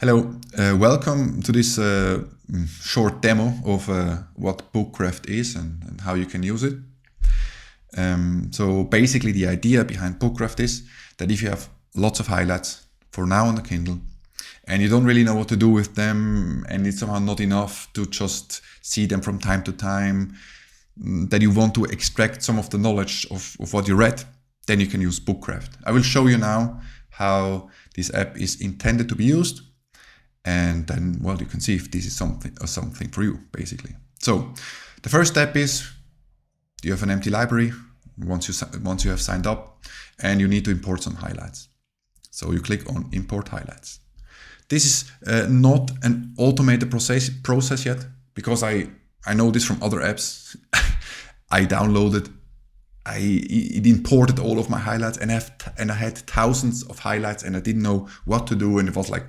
Hello, welcome to this short demo of what BookCraft is and how you can use it. So basically the idea behind BookCraft is that if you have lots of highlights for now on the Kindle and you don't really know what to do with them and it's somehow not enough to just see them from time to time, that you want to extract some of the knowledge of what you read, then you can use BookCraft. I will show you now how this app is intended to be used. And then, well, you can see if this is something for you, basically. So the first step is you have an empty library once you have signed up, and you need to import some highlights. So you click on Import Highlights. This is not an automated process yet, because I know this from other apps. I downloaded, it imported all of my highlights, and I had thousands of highlights, and I didn't know what to do, and it was like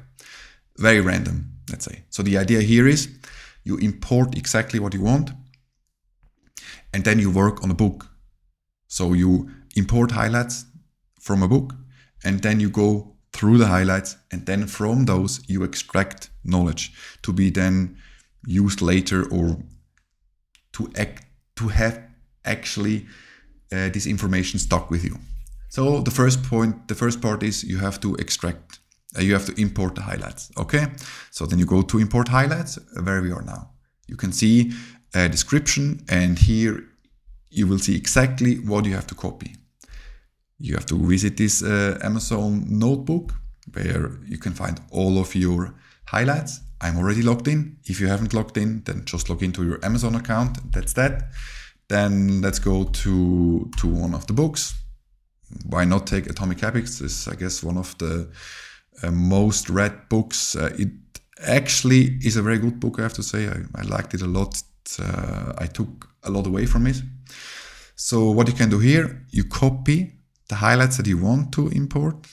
very random, let's say. So the idea here is you import exactly what you want and then you work on a book. So you import highlights from a book and then you go through the highlights and then from those you extract knowledge to be then used later or to have actually this information stuck with you. So the first part is you have to extract. You have to import the highlights, okay? So then you go to import highlights, where we are now. You can see a description, and here you will see exactly what you have to copy. You have to visit this Amazon notebook, where you can find all of your highlights. I'm already logged in. If you haven't logged in, then just log into your Amazon account. That's that. Then let's go to one of the books. Why not take Atomic Habits? This is, I guess, one of the most read books. It actually is a very good book, I have to say. I liked it a lot. I took a lot away from it. So what you can do here, you copy the highlights that you want to import.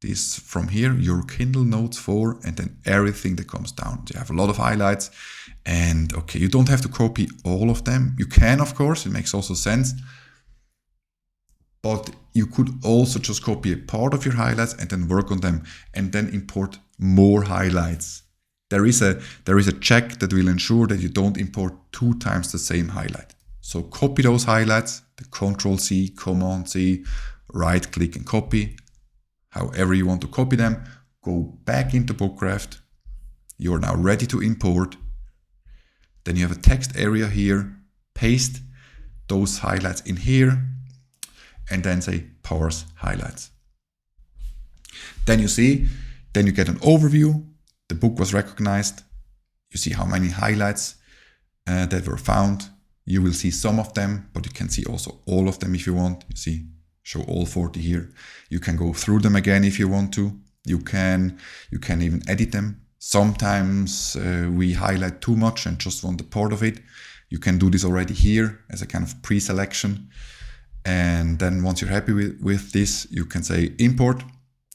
This from here, your Kindle Notes 4, and then everything that comes down. You have a lot of highlights, and okay, you don't have to copy all of them. You can, of course, it makes also sense. But you could also just copy a part of your highlights and then work on them and then import more highlights. There is a check that will ensure that you don't import 2 times the same highlight. So copy those highlights, the Control-C, Command-C, right-click and copy. However you want to copy them, go back into BookCraft. You're now ready to import. Then you have a text area here. Paste those highlights in here. And then say parse highlights. Then you get an overview. The book was recognized. You see how many highlights that were found. You will see some of them, but you can see also all of them if you want. You see, show all 40 here. You can go through them again if you want to. You can even edit them. Sometimes we highlight too much and just want a part of it. You can do this already here as a kind of pre-selection. And then once you're happy with this, you can say import.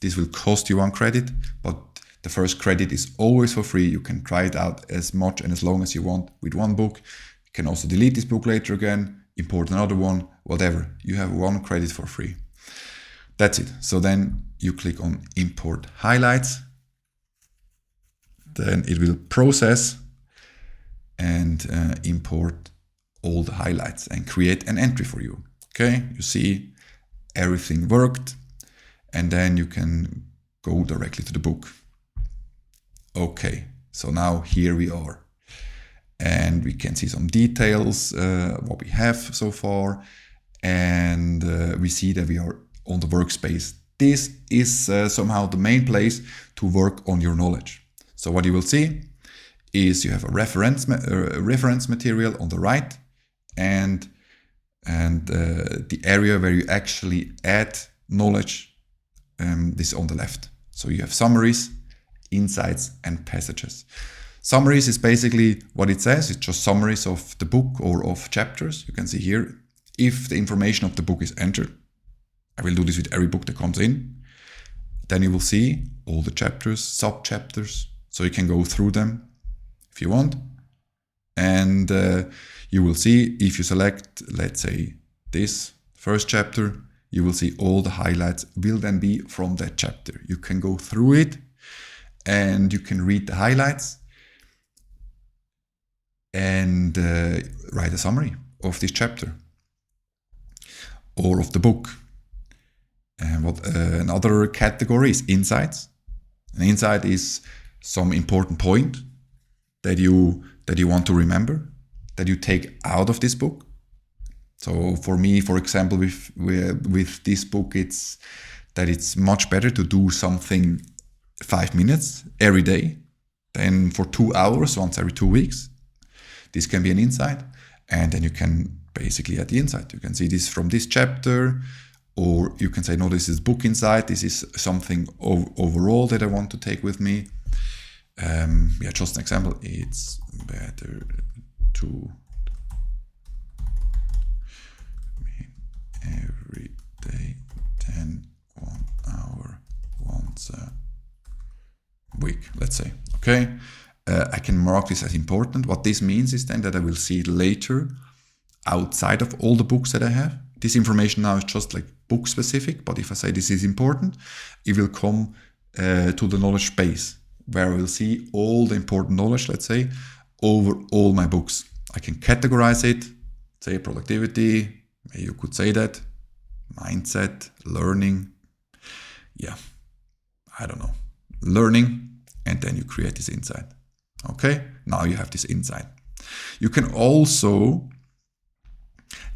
This will cost you 1 credit, but the first credit is always for free. You can try it out as much and as long as you want with one book. You can also delete this book later again, import another one, whatever. You have 1 credit for free. That's it. So then you click on import highlights. Then it will process and import all the highlights and create an entry for you. Okay, you see everything worked, and then you can go directly to the book. Okay, so now here we are, and we can see some details, what we have so far, and we see that we are on the workspace. This is somehow the main place to work on your knowledge. So what you will see is you have a reference material on the right, and the area where you actually add knowledge, this is on the left. So you have summaries, insights, and passages. Summaries is basically what it says. It's just summaries of the book or of chapters. You can see here, if the information of the book is entered, I will do this with every book that comes in, then you will see all the chapters, sub-chapters, so you can go through them if you want. And you will see, if you select, let's say, this first chapter, you will see all the highlights will then be from that chapter. You can go through it and you can read the highlights and write a summary of this chapter or of the book. And what another category is insights. An insight is some important point that you want to remember, that you take out of this book. So for me, for example, with this book, it's that it's much better to do something 5 minutes every day than for 2 hours once every 2 weeks. This can be an insight, and then you can basically add the insight. You can see this from this chapter, or you can say, no, this is book insight. This is something overall that I want to take with me. Yeah, just an example. It's better to every day than 1 hour once a week, let's say. Okay, I can mark this as important. What this means is then that I will see it later outside of all the books that I have. This information now is just like book specific, but if I say this is important, it will come to the knowledge base where I will see all the important knowledge, let's say, over all my books. I can categorize it, say productivity, you could say that, mindset, learning, yeah, I don't know, learning, and then you create this insight. Okay, now you have this insight. You can also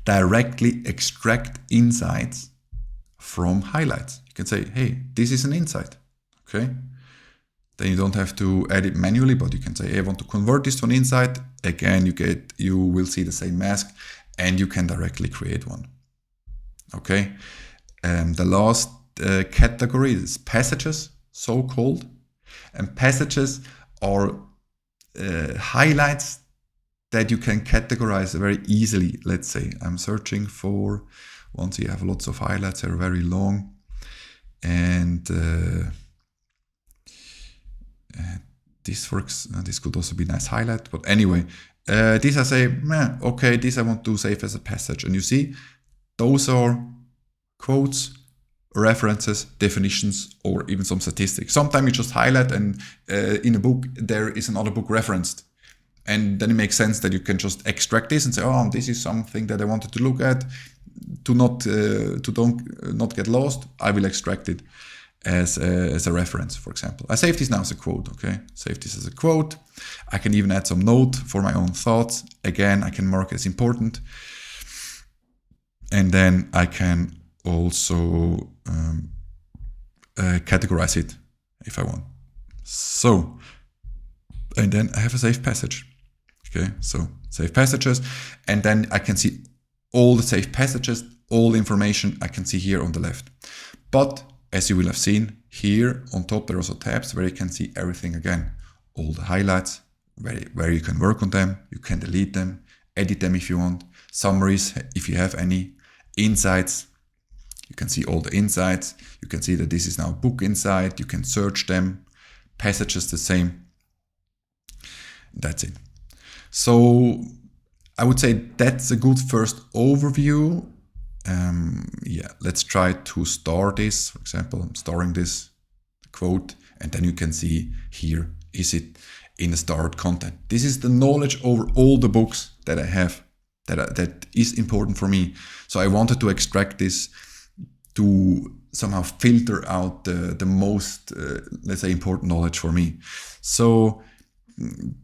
directly extract insights from highlights. You can say, hey, this is an insight, okay? Then you don't have to add it manually, but you can say, hey, I want to convert this to an insight. Again, you will see the same mask, and you can directly create one. Okay. The last category is passages, so-called. And passages are highlights that you can categorize very easily. Let's say I'm searching for, once you have lots of highlights, they're very long. And this works. This could also be a nice highlight. But anyway, this I say, okay, this I want to save as a passage. And you see, those are quotes, references, definitions, or even some statistics. Sometimes you just highlight, and in a book there is another book referenced, and then it makes sense that you can just extract this and say, oh, this is something that I wanted to look at. To not get lost, I will extract it as a reference, for example. I save this now as a quote, okay? Save this as a quote. I can even add some note for my own thoughts. Again, I can mark it as important. And then I can also categorize it if I want. So, and then I have a saved passage. Okay, so save passages. And then I can see all the saved passages, all the information I can see here on the left. But as you will have seen, here on top there are also tabs where you can see everything again. All the highlights, where you can work on them, you can delete them, edit them if you want, summaries if you have any, insights, you can see all the insights, you can see that this is now a book insight, you can search them, passages the same. That's it. So I would say that's a good first overview. Yeah, let's try to store this. For example, I'm storing this quote, and then you can see here, is it in the stored content? This is the knowledge over all the books that I have that is important for me. So I wanted to extract this to somehow filter out the most, let's say, important knowledge for me. So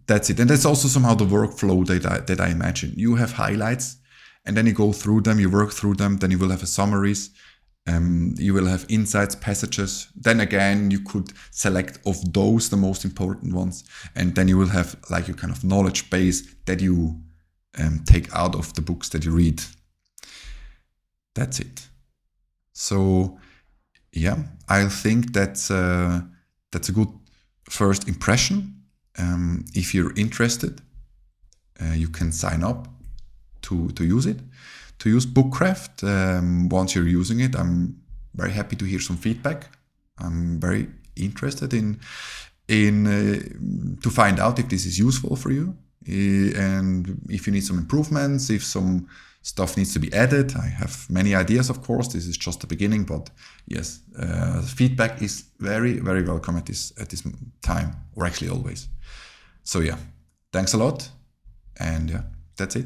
that's it. And that's also somehow the workflow that I imagine. You have highlights, and then you go through them, you work through them, then you will have a summaries, you will have insights, passages. Then again, you could select of those the most important ones, and then you will have like a kind of knowledge base that you take out of the books that you read. That's it. So yeah, I think that's a good first impression. If you're interested, you can sign up to use it, to use BookCraft. Once you're using it, I'm very happy to hear some feedback. I'm very interested in to find out if this is useful for you, and if you need some improvements, if some stuff needs to be added. I have many ideas, of course. This is just the beginning, but yes, feedback is very, very welcome at this time, or actually always. So yeah, thanks a lot, and yeah, that's it.